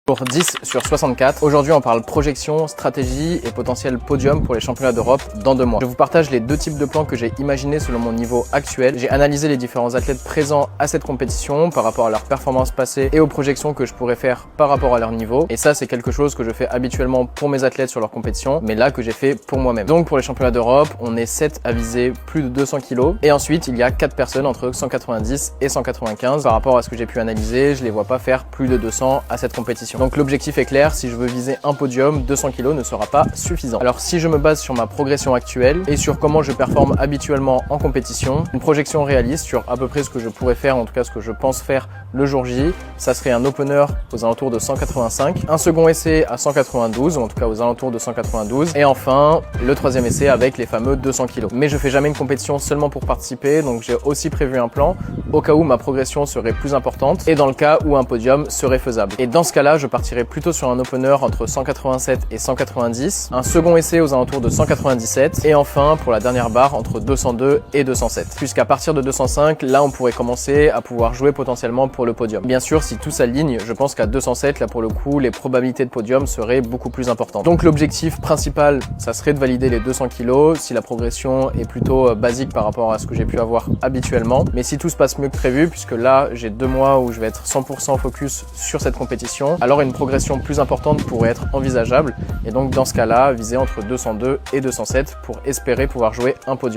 Pour 10 sur 64, aujourd'hui on parle projection, stratégie et potentiel podium pour les championnats d'Europe dans 2 mois. Je vous partage les 2 types de plans que j'ai imaginés selon mon niveau actuel. J'ai analysé les différents athlètes présents à cette compétition par rapport à leurs performances passées et aux projections que je pourrais faire par rapport à leur niveau. Et ça c'est quelque chose que je fais habituellement pour mes athlètes sur leur compétition, mais là que j'ai fait pour moi-même. Donc pour les championnats d'Europe, on est 7 à viser plus de 200 kg. Et ensuite il y a 4 personnes entre 190 et 195. Par rapport à ce que j'ai pu analyser, je les vois pas faire plus de 200 à cette compétition. Donc l'objectif est clair, si je veux viser un podium, 200 kg ne sera pas suffisant. Alors si je me base sur ma progression actuelle et sur comment je performe habituellement en compétition, une projection réaliste sur à peu près ce que je pourrais faire, en tout cas ce que je pense faire le jour J, ça serait un opener aux alentours de 185, un second essai à 192, ou en tout cas aux alentours de 192, et enfin le 3e essai avec les fameux 200 kg. Mais je fais jamais une compétition seulement pour participer, donc j'ai aussi prévu un plan au cas où ma progression serait plus importante et dans le cas où un podium serait faisable. Et dans ce cas-là, je partirai plutôt sur un opener entre 187 et 190, un second essai aux alentours de 197 et enfin pour la dernière barre entre 202 et 207. Puisqu'à partir de 205, là on pourrait commencer à pouvoir jouer potentiellement pour le podium. Bien sûr, si tout s'aligne, je pense qu'à 207, là pour le coup, les probabilités de podium seraient beaucoup plus importantes. Donc l'objectif principal, ça serait de valider les 200 kg si la progression est plutôt basique par rapport à ce que j'ai pu avoir habituellement. Mais si tout se passe mieux que prévu, puisque là j'ai 2 mois où je vais être 100% focus sur cette compétition, alors une progression plus importante pourrait être envisageable et donc dans ce cas-là, viser entre 202 et 207 pour espérer pouvoir jouer un podium.